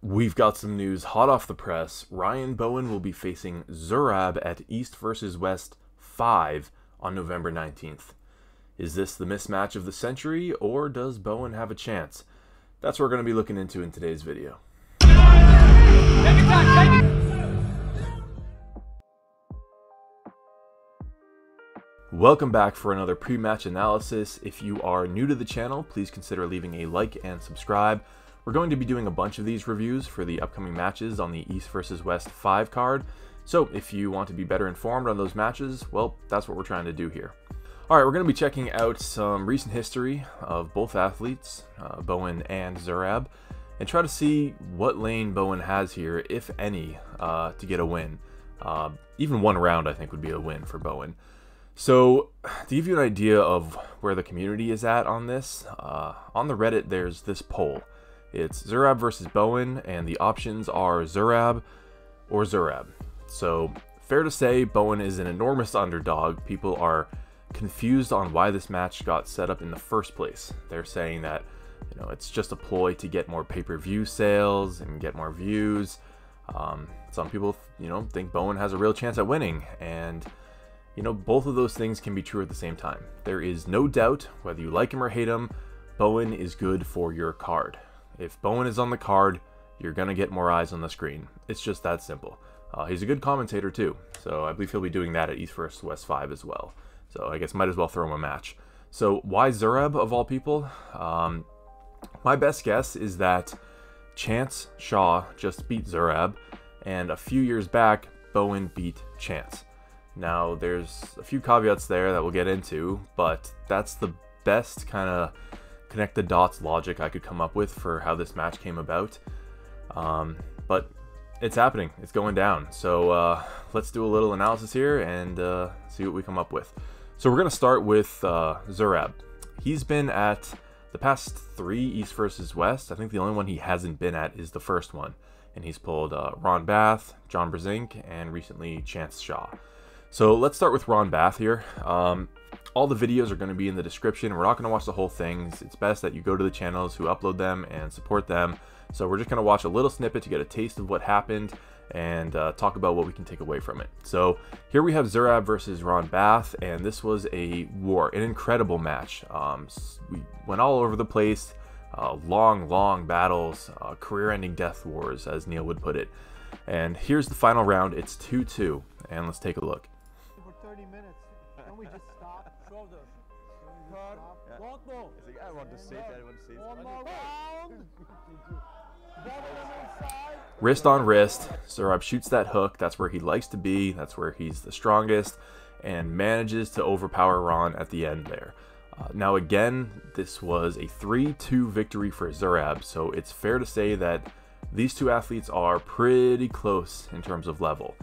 We've got some news hot off the press. Ryan Bowen will be facing Zurab at East vs. West 5 on November 19th. Is this the mismatch of the century, or does Bowen have a chance? That's what we're going to be looking into in today's video. Welcome back for another pre-match analysis. If you are new to the channel, please consider leaving a like and subscribe. We're going to be doing a bunch of these reviews for the upcoming matches on the East vs. West 5 card. So if you want to be better informed on those matches, well, that's what we're trying to do here. Alright, we're going to be checking out some recent history of both athletes, Bowen and Zurab, and try to see what lane Bowen has here, if any, to get a win. Even one round, I think, would be a win for Bowen. So, to give you an idea of where the community is at on this, on the Reddit there's this poll. It's Zurab versus Bowen, and the options are Zurab or Zurab. So, fair to say, Bowen is an enormous underdog. People are confused on why this match got set up in the first place. They're saying that, you know, it's just a ploy to get more pay-per-view sales and get more views. Some people, you know, think Bowen has a real chance at winning, and you know, both of those things can be true at the same time. There is no doubt, whether you like him or hate him, Bowen is good for your card. If Bowen is on the card, you're going to get more eyes on the screen. It's just that simple. He's a good commentator too, so I believe he'll be doing that at East vs. West 5 as well. So I guess might as well throw him a match. So why Zurab of all people? My best guess is that Chance Shaw just beat Zurab, and a few years back, Bowen beat Chance. Now, there's a few caveats there that we'll get into, but that's the best kind of connect the dots logic I could come up with for how this match came about. But it's happening. It's going down. So let's do a little analysis here and see what we come up with. So we're going to start with Zurab. He's been at the past 3 East vs. West. I think the only one he hasn't been at is the first one. And he's pulled Ron Bath, Jon Berserk, and recently Chance Shaw. So let's start with Ron Bath here. All the videos are going to be in the description. We're not going to watch the whole things. It's best that you go to the channels who upload them and support them. So we're just going to watch a little snippet to get a taste of what happened and talk about what we can take away from it. So here we have Zurab versus Ron Bath, and this was a war, an incredible match. We went all over the place, long battles, career-ending death wars, as Neil would put it. And here's the final round. It's 2-2, and let's take a look. For 30 minutes, can we just stop? Shoulder. Yeah. I want to see it. I want to see it. One more round. Wrist on wrist, Zurab shoots that hook. That's where he likes to be. That's where he's the strongest, and manages to overpower Ron at the end there. Now again, this was a 3-2 victory for Zurab, so it's fair to say that these two athletes are pretty close in terms of level.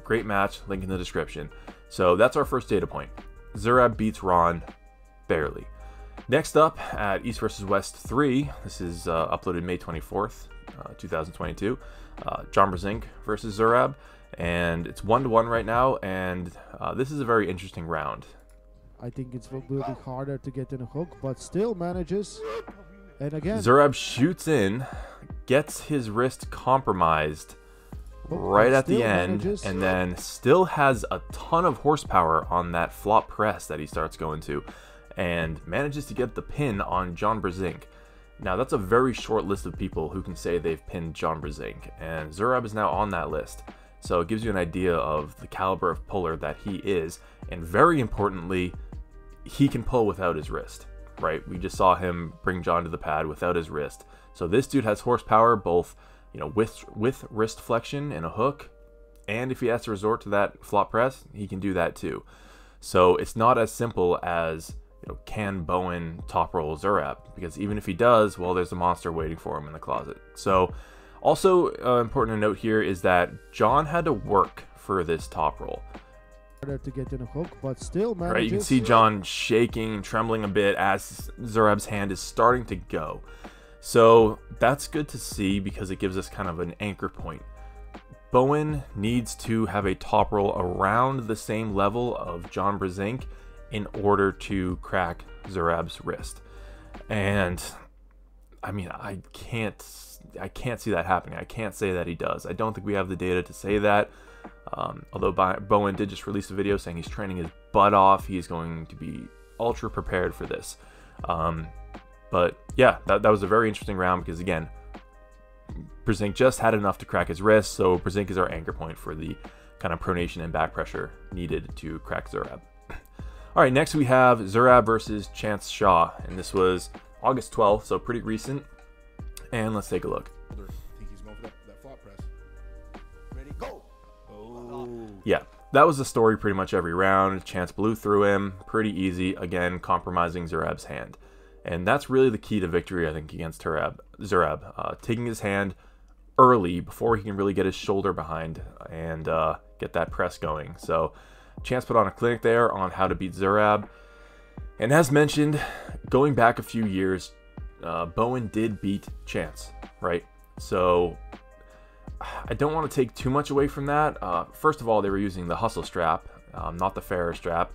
Great match, link in the description. So that's our first data point. Zurab beats Ron barely. Next up at East vs. West 3, this is uploaded May 24th, 2022. Jon Berserk versus Zurab, and it's 1-1 right now, and this is a very interesting round. I think it will be harder to get in a hook, but still manages. And again, Zurab shoots in, gets his wrist compromised right at the end, and then still has a ton of horsepower on that flop press that he starts going to, and manages to get the pin on Jon Berserk. Now that's a very short list of people who can say they've pinned Jon Berserk, and Zurab is now on that list. So it gives you an idea of the caliber of puller that he is, and very importantly, he can pull without his wrist. Right, we just saw him bring Jon to the pad without his wrist. So this dude has horsepower, both, you know, with wrist flexion and a hook, and if he has to resort to that flop press, he can do that too. So it's not as simple as, you know, can Bowen top roll Zurab? Because even if he does, well, there's a monster waiting for him in the closet. So also important to note here is that Jon had to work for this top roll. To get in a hook, but still manages. Right, you can see Jon shaking, trembling a bit as Zurab's hand is starting to go. So that's good to see because it gives us kind of an anchor point. Bowen needs to have a top roll around the same level of Jon Berserk in order to crack Zurab's wrist. And I mean, I can't I can't see that happening. I can't say that he does. I don't think we have the data to say that. Although Bowen did just release a video saying he's training his butt off. He's going to be ultra prepared for this. But yeah, that was a very interesting round because, again, Berserk just had enough to crack his wrist, so Berserk is our anchor point for the kind of pronation and back pressure needed to crack Zurab. All right, next we have Zurab versus Chance Shaw, and this was August 12th, so pretty recent. And let's take a look. I think he's going for that flop press. Ready, go! Oh. Yeah, that was the story pretty much every round. Chance blew through him, pretty easy, again, compromising Zurab's hand. And that's really the key to victory, I think, against Zurab. Taking his hand early before he can really get his shoulder behind and get that press going. So Chance put on a clinic there on how to beat Zurab. And as mentioned, going back a few years, Bowen did beat Chance, right? So I don't want to take too much away from that. First of all, they were using the hustle strap, not the Ferrer strap.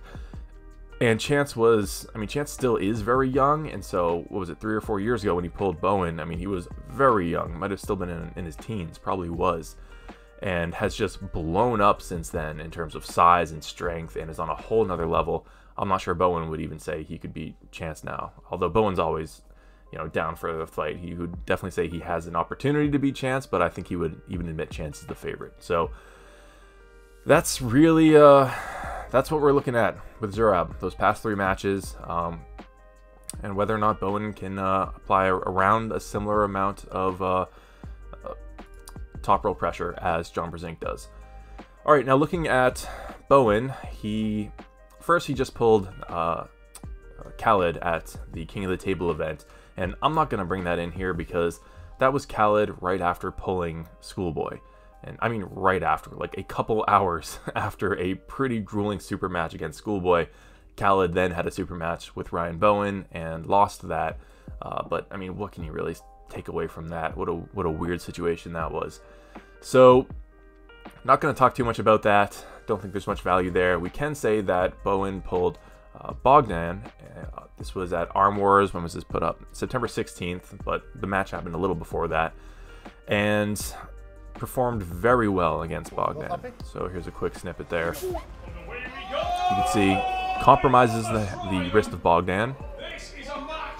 And Chance was, I mean, Chance still is very young, and so, what was it, 3 or 4 years ago when he pulled Bowen, I mean, he was very young, might have still been in his teens, probably was, and has just blown up since then in terms of size and strength, and is on a whole nother level. I'm not sure Bowen would even say he could beat Chance now, although Bowen's always, you know, down for the fight. He would definitely say he has an opportunity to beat Chance, but I think he would even admit Chance is the favorite. So, that's really, that's what we're looking at with Zurab, those past 3 matches, and whether or not Bowen can apply around a similar amount of top roll pressure as Jon Berserk does. All right, now looking at Bowen, he just pulled Khalid at the King of the Table event, and I'm not going to bring that in here because that was Khalid right after pulling Schoolboy. And I mean right after, like a couple hours after a pretty grueling super match against Schoolboy. Khalid then had a super match with Ryan Bowen and lost that. But I mean, what can you really take away from that? What a weird situation that was. So, not going to talk too much about that. Don't think there's much value there. We can say that Bowen pulled Bogan. This was at Arm Wars. When was this put up? September 16th, but the match happened a little before that. And performed very well against Bogan. So here's a quick snippet there. You can see compromises the wrist of Bogan.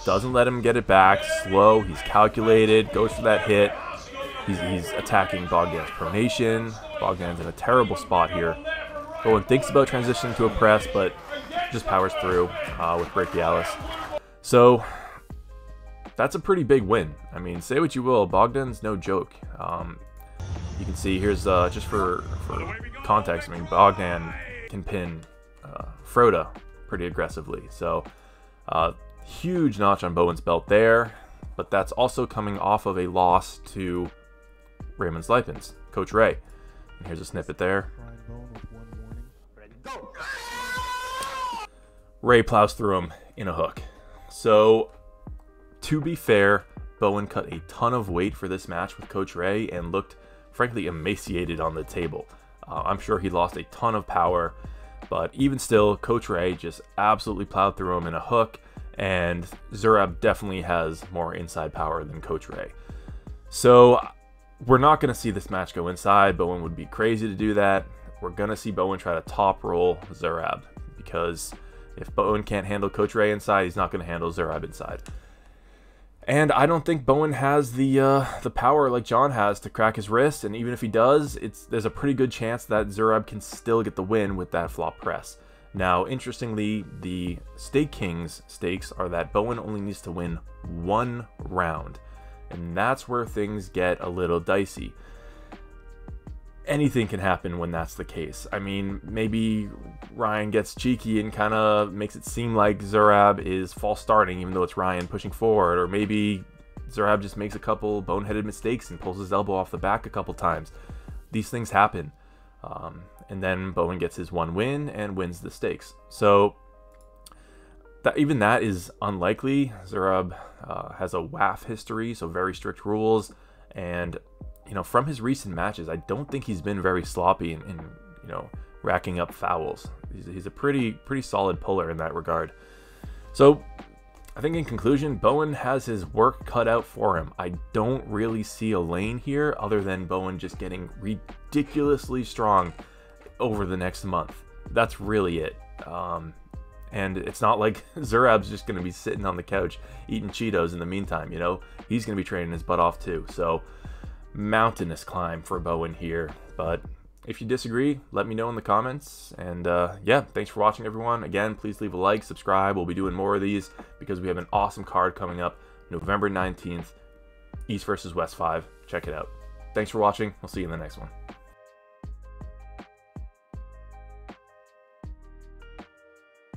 Doesn't let him get it back. Slow. He's calculated. Goes for that hit. He's attacking Bogdan's pronation. Bogdan's in a terrible spot here. Bowen thinks about transitioning to a press, but just powers through with brachialis. So that's a pretty big win. I mean, say what you will, Bogdan's no joke. You can see here's just for context. I mean, Bogan can pin Froda pretty aggressively. So huge notch on Bowen's belt there, but that's also coming off of a loss to Raymond Sliepens, Coach Ray. And here's a snippet there. Ray plows through him in a hook. So to be fair, Bowen cut a ton of weight for this match with Coach Ray and looked frankly emaciated on the table. I'm sure he lost a ton of power, but even still, Coach Ray just absolutely plowed through him in a hook, and Zurab definitely has more inside power than Coach Ray. So we're not going to see this match go inside. Bowen would be crazy to do that. We're going to see Bowen try to top roll Zurab, because if Bowen can't handle Coach Ray inside, he's not going to handle Zurab inside. And I don't think Bowen has the power like Jon has to crack his wrist, and even if he does, there's a pretty good chance that Zurab can still get the win with that flop press. Now, interestingly, the Stake Kings stakes are that Bowen only needs to win 1 round, and that's where things get a little dicey. Anything can happen when that's the case. I mean, maybe Ryan gets cheeky and kind of makes it seem like Zurab is false starting even though it's Ryan pushing forward, or maybe Zurab just makes a couple boneheaded mistakes and pulls his elbow off the back a couple times. These things happen. And then Bowen gets his 1 win and wins the stakes. So even that is unlikely. Zurab has a WAF history, so very strict rules, and you know, from his recent matches, I don't think he's been very sloppy in you know, racking up fouls. He's a pretty solid puller in that regard. So I think in conclusion, Bowen has his work cut out for him. I don't really see a lane here other than Bowen just getting ridiculously strong over the next month. That's really it. And it's not like Zurab's just going to be sitting on the couch eating Cheetos in the meantime, you know? He's going to be training his butt off too. So, mountainous climb for Bowen here. But if you disagree, let me know in the comments. And yeah, thanks for watching, everyone. Again, please leave a like, subscribe. We'll be doing more of these because we have an awesome card coming up November 19th, East versus West 5. Check it out. Thanks for watching. We'll see you in the next one.